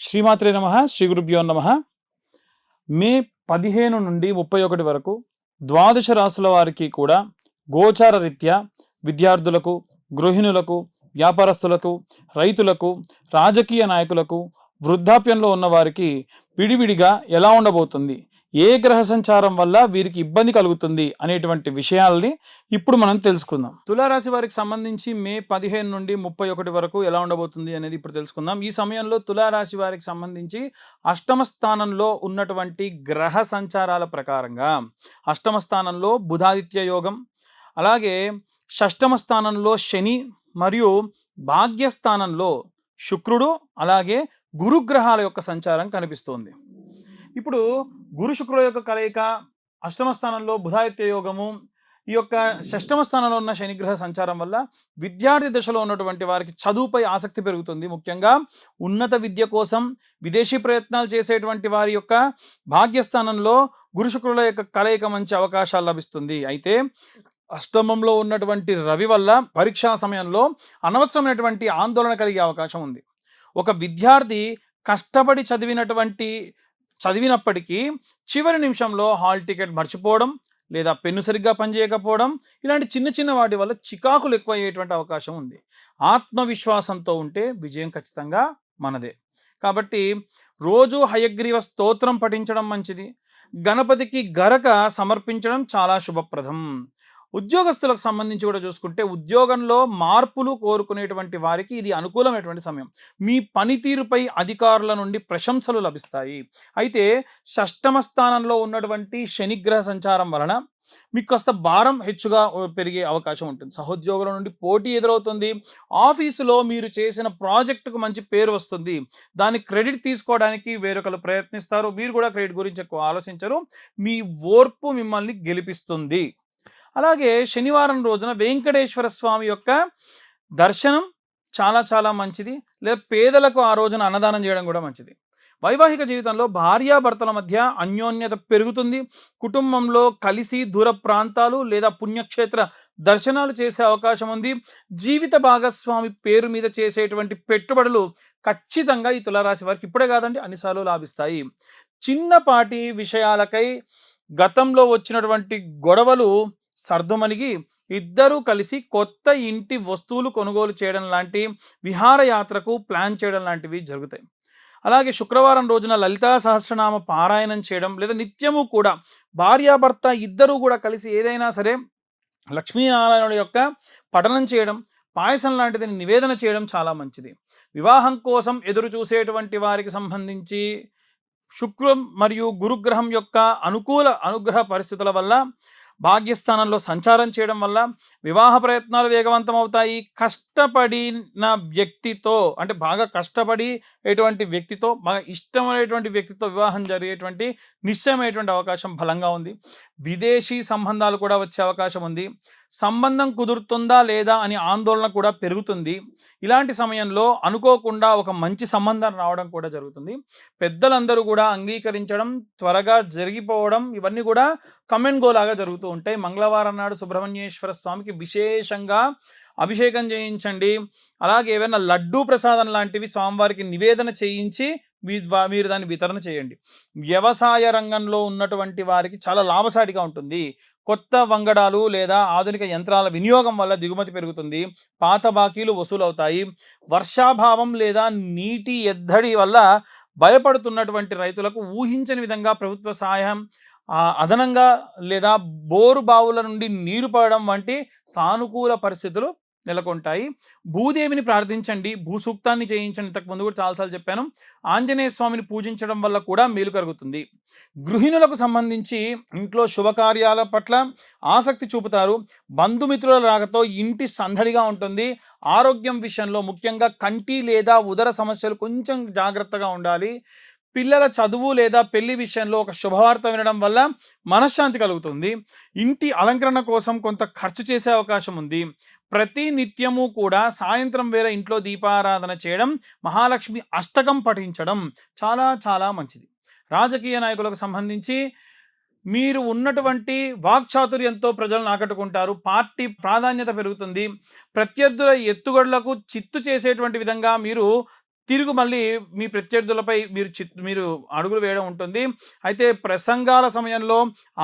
శ్రీమాత్రే నమః. శ్రీ గురుభ్యో నమః. మే 15 నుండి 31 వరకు ద్వాదశ రాశుల వారికి కూడా గోచార రీత్యా విద్యార్థులకు, గృహిణులకు, వ్యాపారస్తులకు, రైతులకు, రాజకీయ నాయకులకు, వృద్ధాప్యంలో ఉన్న వారికి విడివిడిగా ఎలా ఉండబోతుంది, ఏ గ్రహ సంచారం వల్ల వీరికి ఇబ్బంది కలుగుతుంది అనేటువంటి విషయాల్ని ఇప్పుడు మనం తెలుసుకుందాం. తులారాశి వారికి సంబంధించి మే 15 నుండి 31 వరకు ఎలా ఉండబోతుంది అనేది ఇప్పుడు తెలుసుకుందాం. ఈ సమయంలో తులారాశి వారికి సంబంధించి అష్టమ స్థానంలో ఉన్నటువంటి గ్రహ సంచారాల ప్రకారంగా అష్టమ స్థానంలో బుధాదిత్య యోగం, అలాగే షష్టమ స్థానంలో శని మరియు భాగ్యస్థానంలో శుక్రుడు, అలాగే గురుగ్రహాల యొక్క సంచారం కనిపిస్తోంది. ఇప్పుడు గురు శుక్రుల యొక్క కలయిక, అష్టమ స్థానంలో బుధాదిత్య యోగము, ఈ యొక్క షష్టమ స్థానంలో ఉన్న శనిగ్రహ సంచారం వల్ల విద్యార్థి దశలో ఉన్నటువంటి వారికి చదువుపై ఆసక్తి పెరుగుతుంది. ముఖ్యంగా ఉన్నత విద్య కోసం విదేశీ ప్రయత్నాలు చేసేటువంటి వారి యొక్క భాగ్యస్థానంలో గురు శుక్రుల యొక్క కలయిక మంచి అవకాశాలు లభిస్తుంది. అయితే అష్టమంలో ఉన్నటువంటి రవి వల్ల పరీక్షా సమయంలో అనవసరమైనటువంటి ఆందోళన కలిగే అవకాశం ఉంది. ఒక విద్యార్థి కష్టపడి చదివినప్పటికీ చివరి నిమిషంలో హాల్ టికెట్ మర్చిపోవడం, లేదా పెన్ను సరిగ్గా పనిచేయకపోవడం, ఇలాంటి చిన్న చిన్న వాటి వల్ల చికాకులు ఎక్కువ అయ్యేటువంటి అవకాశం ఉంది. ఆత్మవిశ్వాసంతో ఉంటే విజయం ఖచ్చితంగా మనదే. కాబట్టి రోజు హయగ్రీవ స్తోత్రం పఠించడం మంచిది. గణపతికి గరక సమర్పించడం చాలా శుభప్రదం. ఉద్యోగస్తులకు సంబంధించి కూడా చూసుకుంటే ఉద్యోగంలో మార్పులు కోరుకునేటువంటి వారికి ఇది అనుకూలమైనటువంటి సమయం. మీ పనితీరుపై అధికారుల నుండి ప్రశంసలు లభిస్తాయి. అయితే షష్టమ స్థానంలో ఉన్నటువంటి శనిగ్రహ సంచారం వలన మీకు కాస్త భారం హెచ్చుగా పెరిగే అవకాశం ఉంటుంది. సహోద్యోగుల నుండి పోటీ ఎదురవుతుంది. ఆఫీసులో మీరు చేసిన ప్రాజెక్టుకు మంచి పేరు వస్తుంది. దాని క్రెడిట్ తీసుకోవడానికి వేరొకరు ప్రయత్నిస్తారు. మీరు కూడా క్రెడిట్ గురించి ఎక్కువ ఆలోచించరు. మీ ఓర్పు మిమ్మల్ని గెలిపిస్తుంది. అలాగే శనివారం రోజున వెంకటేశ్వర స్వామి యొక్క దర్శనం చాలా చాలా మంచిది. లేదా పేదలకు ఆ రోజున అన్నదానం చేయడం కూడా మంచిది. వైవాహిక జీవితంలో భార్యాభర్తల మధ్య అన్యోన్యత పెరుగుతుంది. కుటుంబంలో కలిసి దూర ప్రాంతాలు లేదా పుణ్యక్షేత్ర దర్శనాలు చేసే అవకాశం ఉంది. జీవిత భాగస్వామి పేరు మీద చేసేటువంటి పెట్టుబడులు ఖచ్చితంగా ఈ తులారాశి వారికి ఇప్పుడే కాదండి అన్నిసార్లు లాభిస్తాయి. చిన్నపాటి విషయాలకై గతంలో వచ్చినటువంటి గొడవలు సర్దుమణిగి ఇద్దరూ కలిసి కొత్త ఇంటి వస్తువులు కొనుగోలు చేయడం లాంటి విహారయాత్రకు ప్లాన్ చేయడం లాంటివి జరుగుతాయి. అలాగే శుక్రవారం రోజున లలితా సహస్రనామ పారాయణం చేయడం, లేదా నిత్యము కూడా భార్యాభర్త ఇద్దరూ కూడా కలిసి ఏదైనా సరే లక్ష్మీనారాయణుల యొక్క పఠనం చేయడం, పాయసం లాంటిది నివేదన చేయడం చాలా మంచిది. వివాహం కోసం ఎదురు చూసేటువంటి వారికి సంబంధించి శుక్రం మరియు గురుగ్రహం యొక్క అనుగ్రహ పరిస్థితుల వల్ల భాగ్యస్థానంలో సంచారం చేయడం వల్ల వివాహ ప్రయత్నాలు వేగవంతం అవుతాయి. కష్టపడిన వ్యక్తితో, అంటే బాగా కష్టపడేటువంటి వ్యక్తితో, బాగా ఇష్టమైనటువంటి వ్యక్తితో వివాహం జరిగేటువంటి నిశ్చయమైనటువంటి అవకాశం బలంగా ఉంది. విదేశీ సంబంధాలు కూడా వచ్చే అవకాశం ఉంది. సంబంధం కుదురుతుందా లేదా అని ఆందోళన కూడా పెరుగుతుంది. ఇలాంటి సమయంలో అనుకోకుండా ఒక మంచి సంబంధం రావడం కూడా జరుగుతుంది. పెద్దలందరూ కూడా అంగీకరించడం, త్వరగా జరిగిపోవడం, ఇవన్నీ కూడా కమెంట్ గో లాగా జరుగుతూ ఉంటాయి. మంగళవారం నాడు సుబ్రహ్మణ్యేశ్వర స్వామికి విశేషంగా అభిషేకం చేయించండి. అలాగే ఏవైనా లడ్డూ ప్రసాదం లాంటివి స్వామివారికి నివేదన చేయించి మీరు దాన్ని వితరణ చేయండి. వ్యవసాయ రంగంలో ఉన్నటువంటి వారికి చాలా లాభసాటిగా ఉంటుంది. కొత్త వంగడాలు లేదా ఆధునిక యంత్రాల వినియోగం వల్ల దిగుమతి పెరుగుతుంది. పాత బాకీలు వసూలవుతాయి. వర్షాభావం లేదా నీటి ఎద్దడి వల్ల భయపడుతున్నటువంటి రైతులకు ఊహించని విధంగా ప్రభుత్వ సహాయం అదనంగా లేదా బోరు బావుల నుండి నీరు పడడం వంటి సానుకూల పరిస్థితులు నెలకొంటాయి. భూదేవిని ప్రార్థించండి, భూసూక్తాన్ని చేయించండి. ఇంతకుముందు కూడా చాలాసార్లు చెప్పాను. ఆంజనేయ స్వామిని పూజించడం వల్ల కూడా మేలు కలుగుతుంది. గృహిణులకు సంబంధించి ఇంట్లో శుభకార్యాల పట్ల ఆసక్తి చూపుతారు. బంధుమిత్రుల రాకతో ఇంటి సందడిగా ఉంటుంది. ఆరోగ్యం విషయంలో ముఖ్యంగా కంటి లేదా ఉదర సమస్యలు కొంచెం జాగ్రత్తగా ఉండాలి. పిల్లల చదువు లేదా పెళ్లి విషయంలో ఒక శుభవార్త వినడం వల్ల మనశ్శాంతి కలుగుతుంది. ఇంటి అలంకరణ కోసం కొంత ఖర్చు చేసే అవకాశం ఉంది. ప్రతి నిత్యము కూడా సాయంత్రం వేళ ఇంట్లో దీపారాధన చేయడం, మహాలక్ష్మి అష్టకం పఠించడం చాలా చాలా మంచిది. రాజకీయ నాయకులకు సంబంధించి మీరు ఉన్నటువంటి వాక్చాతుర్యంతో ప్రజలను ఆకట్టుకుంటారు. పార్టీ ప్రాధాన్యత పెరుగుతుంది. ప్రత్యర్థుల ఎత్తుగడలకు చిత్తు చేసేటువంటి విధంగా మీరు తిరుగు మళ్ళీ మీ ప్రత్యర్థులపై మీరు అడుగులు వేయడం ఉంటుంది. అయితే ప్రసంగాల సమయంలో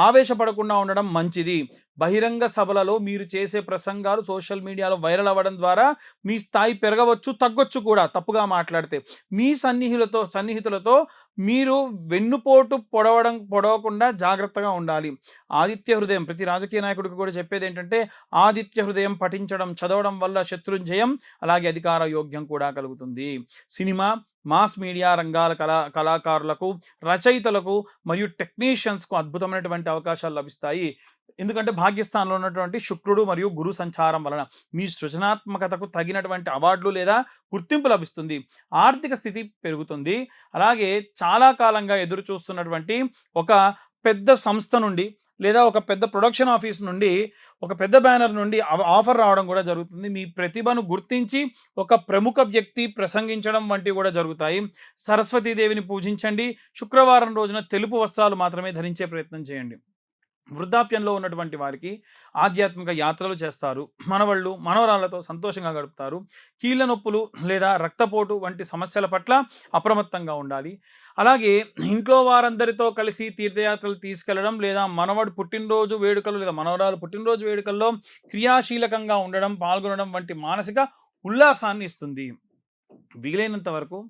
ఆవేశపడకుండా ఉండడం మంచిది. బహిరంగ సభలలో మీరు చేసే ప్రసంగాలు సోషల్ మీడియాలో వైరల్ అవ్వడం ద్వారా మీ స్థాయి పెరగవచ్చు, తగ్గొచ్చు కూడా తప్పుగా మాట్లాడితే. మీ సన్నిహితులతో మీరు వెన్నుపోటు పొడవకుండా జాగ్రత్తగా ఉండాలి. ఆదిత్య హృదయం ప్రతి రాజకీయ నాయకుడికి కూడా చెప్పేది ఏంటంటే, ఆదిత్య హృదయం పఠించడం, చదవడం వల్ల శత్రుంజయం, అలాగే అధికార యోగ్యం కూడా కలుగుతుంది. సినిమా, మాస్ మీడియా రంగాల కళాకారులకు, రచయితలకు మరియు టెక్నీషియన్స్కు అద్భుతమైనటువంటి అవకాశాలు లభిస్తాయి. ఎందుకంటే భాగ్యస్థానంలో ఉన్నటువంటి శుక్రుడు మరియు గురు సంచారం వలన మీ సృజనాత్మకతకు తగినటువంటి అవార్డులు లేదా గుర్తింపు లభిస్తుంది. ఆర్థిక స్థితి పెరుగుతుంది. అలాగే చాలా కాలంగా ఎదురు చూస్తున్నటువంటి ఒక పెద్ద సంస్థ నుండి లేదా ఒక పెద్ద ప్రొడక్షన్ ఆఫీస్ నుండి, ఒక పెద్ద బ్యానర్ నుండి ఆఫర్ రావడం కూడా జరుగుతుంది. మీ ప్రతిభను గుర్తించి ఒక ప్రముఖ వ్యక్తి ప్రసంగించడం వంటివి కూడా జరుగుతాయి. సరస్వతీదేవిని పూజించండి. శుక్రవారం రోజున తెలుపు వస్త్రాలు మాత్రమే ధరించే ప్రయత్నం చేయండి. వృద్ధాప్యంలో ఉన్నటువంటి వారికి ఆధ్యాత్మిక యాత్రలు చేస్తారు. మనవరాళ్లతో సంతోషంగా గడుపుతారు. కీళ్ళ నొప్పులు లేదా రక్తపోటు వంటి సమస్యల పట్ల అప్రమత్తంగా ఉండాలి. అలాగే ఇంట్లో వారందరితో కలిసి తీర్థయాత్రలు తీసుకెళ్లడం లేదా మనవడు పుట్టినరోజు వేడుకలు లేదా మనవరాలు పుట్టినరోజు వేడుకల్లో క్రియాశీలకంగా ఉండడం, పాల్గొనడం వంటి మానసిక ఉల్లాసాన్ని ఇస్తుంది. వీలైనంత వరకు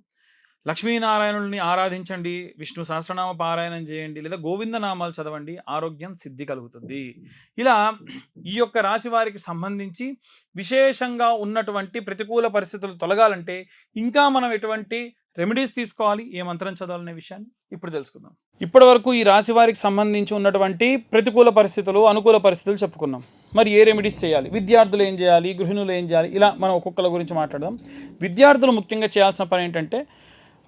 లక్ష్మీనారాయణుల్ని ఆరాధించండి, విష్ణు సహస్రనామ పారాయణం చేయండి, లేదా గోవిందనామాలు చదవండి. ఆరోగ్యం సిద్ధి కలుగుతుంది. ఇలా ఈ యొక్క రాశి వారికి సంబంధించి విశేషంగా ఉన్నటువంటి ప్రతికూల పరిస్థితులు తొలగాలంటే ఇంకా మనం ఎటువంటి రెమెడీస్ తీసుకోవాలి, ఏ మంత్రం చదవాలనే విషయాన్ని ఇప్పుడు తెలుసుకుందాం. ఇప్పటి వరకు ఈ రాశి వారికి సంబంధించి ఉన్నటువంటి ప్రతికూల పరిస్థితులు, అనుకూల పరిస్థితులు చెప్పుకున్నాం. మరి ఏ రెమెడీస్ చేయాలి, విద్యార్థులు ఏం చేయాలి, గృహిణులు ఏం చేయాలి, ఇలా మనం ఒక్కొక్కల గురించి మాట్లాడదాం. విద్యార్థులు ముఖ్యంగా చేయాల్సిన పని ఏంటంటే,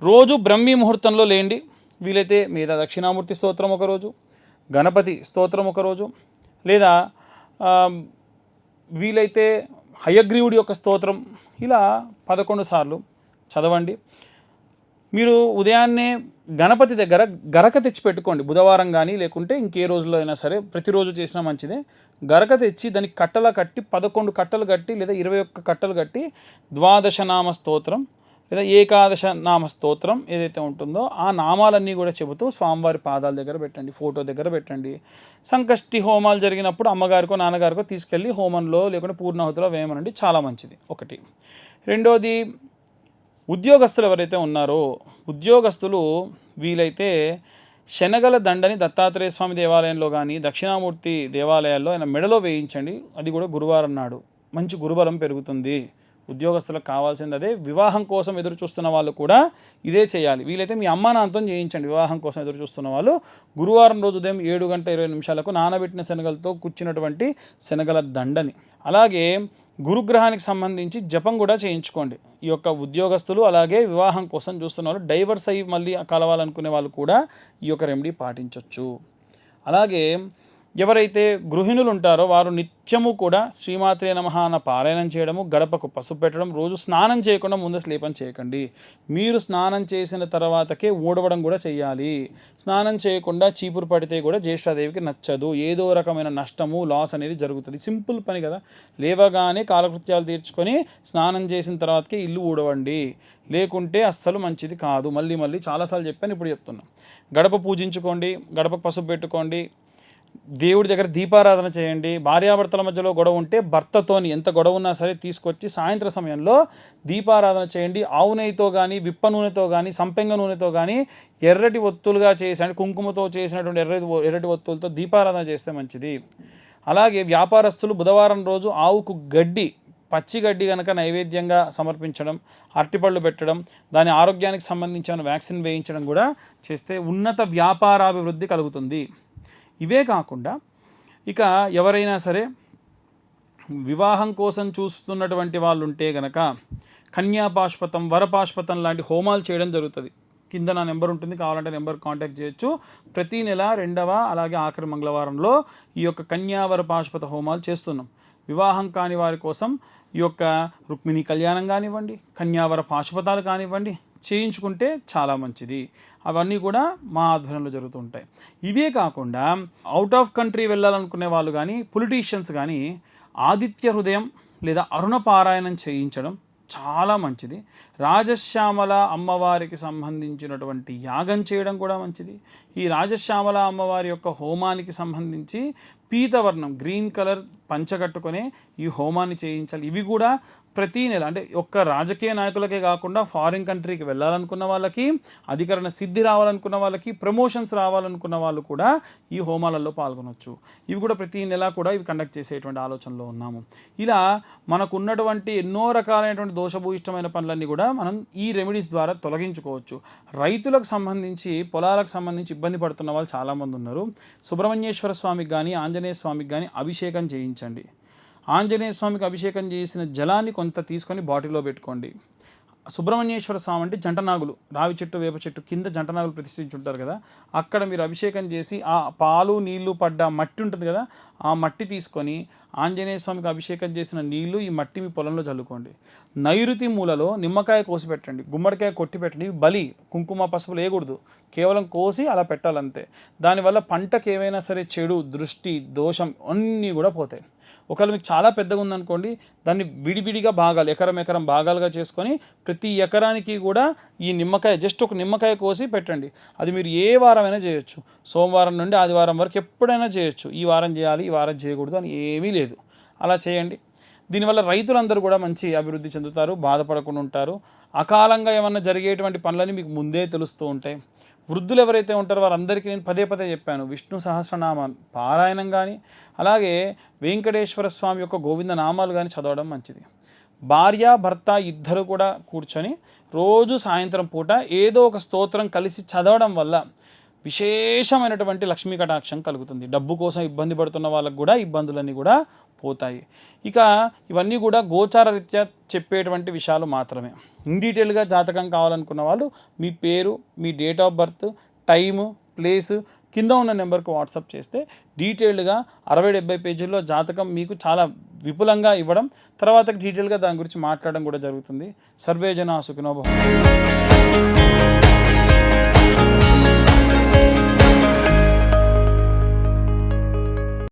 రోజు బ్రహ్మీ ముహూర్తంలో లేండి. వీలైతే మీద దక్షిణామూర్తి స్తోత్రం ఒకరోజు, గణపతి స్తోత్రం ఒకరోజు, లేదా వీలైతే హయగ్రీవుడి యొక్క స్తోత్రం ఇలా 11 సార్లు చదవండి. మీరు ఉదయాన్నే గణపతి దగ్గర గరక తెచ్చి పెట్టుకోండి. బుధవారం కానీ లేకుంటే ఇంకే రోజులో అయినా సరే, ప్రతిరోజు చేసినా మంచిదే. గరక తెచ్చి దానికి కట్టలా కట్టి 11 కట్టలు కట్టి లేదా 21 కట్టలు కట్టి ద్వాదశనామ స్తోత్రం లేదా ఏకాదశ నామ స్తోత్రం ఏదైతే ఉంటుందో ఆ నామాలన్నీ కూడా చెబుతూ స్వామివారి పాదాల దగ్గర పెట్టండి, ఫోటో దగ్గర పెట్టండి. సంకష్టి హోమాలు జరిగినప్పుడు అమ్మగారికో నాన్నగారికో తీసుకెళ్ళి హోమంలో లేకుంటే పూర్ణాహుతిలో వేయమనండి, చాలా మంచిది. ఒకటి. రెండోది, ఉద్యోగస్తులు ఎవరైతే ఉన్నారో ఉద్యోగస్తులు వీలైతే శనగల దండని దత్తాత్రేయ స్వామి దేవాలయంలో కానీ దక్షిణామూర్తి దేవాలయాల్లో ఆయన మెడలో వేయించండి. అది కూడా గురువారం నాడు మంచి గురుబలం పెరుగుతుంది. ఉద్యోగస్తులకు కావాల్సింది అదే. వివాహం కోసం ఎదురు చూస్తున్న వాళ్ళు కూడా ఇదే చేయాలి. వీలైతే మీ అమ్మా నాన్నతో చేయించండి. వివాహం కోసం ఎదురు చూస్తున్న వాళ్ళు గురువారం రోజు ఉదయం 7:20 నానబెట్టిన శనగలతో కూర్చున్నటువంటి శనగల దండని. అలాగే గురుగ్రహానికి సంబంధించి జపం కూడా చేయించుకోండి. ఈ యొక్క ఉద్యోగస్తులు అలాగే వివాహం కోసం చూస్తున్న వాళ్ళు, డైవర్స్ అయ్యి మళ్ళీ కలవాలనుకునే వాళ్ళు కూడా ఈ యొక్క రెమెడీ పాటించవచ్చు. అలాగే ఎవరైతే గృహిణులు ఉంటారో వారు నిత్యము కూడా శ్రీమాత్రే నమః అన్న పారాయణం చేయడము, గడపకు పసుపు పెట్టడం, రోజు స్నానం చేయకుండా ముందు స్లేపం చేయకండి. మీరు స్నానం చేసిన తర్వాతకే ఊడవడం కూడా చేయాలి. స్నానం చేయకుండా చీపురు పడితే కూడా జ్యేష్ఠాదేవికి నచ్చదు. ఏదో రకమైన నష్టము, లాస్ అనేది జరుగుతుంది. సింపుల్ పని కదా. లేవగానే కాలకృత్యాలు తీర్చుకొని స్నానం చేసిన తర్వాతకే ఇల్లు ఊడవండి, లేకుంటే అస్సలు మంచిది కాదు. మళ్ళీ చాలాసార్లు చెప్పాను, ఇప్పుడు చెప్తున్నా. గడప పూజించుకోండి, గడప పసుపు పెట్టుకోండి, దేవుడి దగ్గర దీపారాధన చేయండి. భార్యాభర్తల మధ్యలో గొడవ ఉంటే భర్తతోని ఎంత గొడవ ఉన్నా సరే తీసుకొచ్చి సాయంత్రం సమయంలో దీపారాధన చేయండి. ఆవు నెయ్యితో కానీ, విప్ప నూనెతో కానీ, సంపెంగ నూనెతో కానీ ఎర్రటి ఒత్తులుగా చేసి కుంకుమతో చేసినటువంటి ఎర్రటి ఒత్తులతో దీపారాధన చేస్తే మంచిది. అలాగే వ్యాపారస్తులు బుధవారం రోజు ఆవుకు పచ్చి గడ్డి కనుక నైవేద్యంగా సమర్పించడం, అరటిపళ్ళు పెట్టడం, దాని ఆరోగ్యానికి సంబంధించిన వ్యాక్సిన్ వేయించడం కూడా చేస్తే ఉన్నత వ్యాపారాభివృద్ధి కలుగుతుంది. ఇవే కాకుండా ఇక ఎవరైనా సరే వివాహం కోసం చూస్తున్నటువంటి వాళ్ళు ఉంటే గనక కన్యాపాష్పతం, వరపాష్పతం లాంటి హోమాలు చేయడం జరుగుతుంది. కింద నా నెంబర్ ఉంటుంది, కావాలంటే నెంబర్ కాంటాక్ట్ చేయొచ్చు. ప్రతి నెల 2వ అలాగే ఆఖరి మంగళవారంలో ఈ యొక్క కన్యావర పాష్పత హోమాలు చేస్తున్నాం. వివాహం కాని వారి కోసం ఈ యొక్క రుక్మిణి కళ్యాణం కానివ్వండి, కన్యావర పాశుపతాలు కానివ్వండి చేయించుకుంటే చాలా మంచిది. అవన్నీ కూడా మా ఆధ్వర్యంలో జరుగుతూ ఉంటాయి. ఇవే కాకుండా అవుట్ ఆఫ్ కంట్రీ వెళ్ళాలనుకునే వాళ్ళు కానీ, పొలిటీషియన్స్ కానీ ఆదిత్య హృదయం లేదా అరుణ పారాయణం చేయించడం చాలా మంచిది. రాజశ్యామల అమ్మవారికి సంబంధించినటువంటి యాగం చేయడం కూడా మంచిది. ఈ రాజశ్యామల అమ్మవారి యొక్క హోమానికి సంబంధించి పీతవర్ణం గ్రీన్ కలర్ పంచ కట్టుకొని ఈ హోమాన్ని చేయించాలి. ఇవి కూడా ప్రతీ నెల, అంటే ఒక్క రాజకీయ నాయకులకే కాకుండా ఫారిన్ కంట్రీకి వెళ్ళాలనుకున్న వాళ్ళకి, అధికరణ సిద్ధి రావాలనుకున్న వాళ్ళకి, ప్రమోషన్స్ రావాలనుకున్న వాళ్ళు కూడా ఈ హోమాలలో పాల్గొనవచ్చు. ఇవి కూడా ప్రతీ నెల కూడా ఇవి కండక్ట్ చేసేటువంటి ఆలోచనలో ఉన్నాము. ఇలా మనకు ఉన్నటువంటి ఎన్నో రకాలైనటువంటి దోషభూయిష్టమైన పనులన్నీ కూడా మనం ఈ రెమెడీస్ ద్వారా తొలగించుకోవచ్చు. రైతులకు సంబంధించి, పొలాలకు సంబంధించి ఇబ్బంది పడుతున్న వాళ్ళు చాలామంది ఉన్నారు. సుబ్రహ్మణ్యేశ్వర స్వామికి కానీ, ఆంజనేయ స్వామికి కానీ అభిషేకం చేయించండి. ఆంజనేయ స్వామికి అభిషేకం చేసిన జలాన్ని కొంత తీసుకొని బాటిల్లో పెట్టుకోండి. సుబ్రహ్మణ్యేశ్వర స్వామి అంటే జంటనాగులు, రావి చెట్టు, వేప చెట్టు కింద జంటనాగులు ప్రతిష్ఠించుంటారు కదా, అక్కడ మీరు అభిషేకం చేసి ఆ పాలు నీళ్లు పడ్డ మట్టి ఉంటుంది కదా, ఆ మట్టి తీసుకొని ఆంజనేయ స్వామికి అభిషేకం చేసిన నీళ్లు ఈ మట్టి మీ పొలంలో చల్లుకోండి. నైరుతి మూలలో నిమ్మకాయ కోసి పెట్టండి, గుమ్మడికాయ కొట్టి పెట్టండి. బలి, కుంకుమ, పసుపులు వేయకూడదు, కేవలం కోసి అలా పెట్టాలంతే. దానివల్ల పంటకు ఏవైనా సరే చెడు, దృష్టి, దోషం అన్నీ కూడా పోతాయి. ఒకవేళ మీకు చాలా పెద్దగా ఉందనుకోండి, దాన్ని విడివిడిగా భాగాలు, ఎకరం భాగాలుగా చేసుకొని ప్రతి ఎకరానికి కూడా ఈ నిమ్మకాయ, జస్ట్ ఒక నిమ్మకాయ కోసి పెట్టండి. అది మీరు ఏ వారమైనా చేయొచ్చు, సోమవారం నుండి ఆదివారం వరకు ఎప్పుడైనా చేయొచ్చు. ఈ వారం చేయాలి, ఈ వారం చేయకూడదు అని ఏమీ లేదు, అలా చేయండి. దీనివల్ల రైతులందరూ కూడా మంచి అభివృద్ధి చెందుతారు, బాధపడకుండా ఉంటారు. అకాలంగా ఏమన్నా జరిగేటువంటి పనులని మీకు ముందే తెలుస్తూ ఉంటాయి. వృద్ధులు ఎవరైతే ఉంటారో వారందరికీ నేను పదే చెప్పాను, విష్ణు సహస్రనామ పారాయణం కానీ, అలాగే వెంకటేశ్వర స్వామి యొక్క గోవింద నామాలు కానీ చదవడం మంచిది. భార్య భర్త ఇద్దరు కూడా కూర్చొని రోజు సాయంత్రం పూట ఏదో ఒక స్తోత్రం కలిసి చదవడం వల్ల విశేషమైనటువంటి లక్ష్మీ కటాక్షం కలుగుతుంది. డబ్బు కోసం ఇబ్బంది పడుతున్న వాళ్ళకు కూడా ఇబ్బందులన్నీ కూడా పోతాయి. ఇక ఇవన్నీ కూడా గోచార రీత్యా చెప్పేటువంటి విషయాలు మాత్రమే. ఇన్ డీటెయిల్గా జాతకం కావాలనుకున్న వాళ్ళు మీ పేరు, మీ date of birth, time, place కింద ఉన్న నెంబర్కి వాట్సాప్ చేస్తే డీటెయిల్డ్గా 60-70 పేజీల్లో జాతకం మీకు చాలా విపులంగా ఇవ్వడం, తర్వాత డీటెయిల్గా దాని గురించి మాట్లాడడం కూడా జరుగుతుంది. సర్వే జనా సుఖినో భవంతు.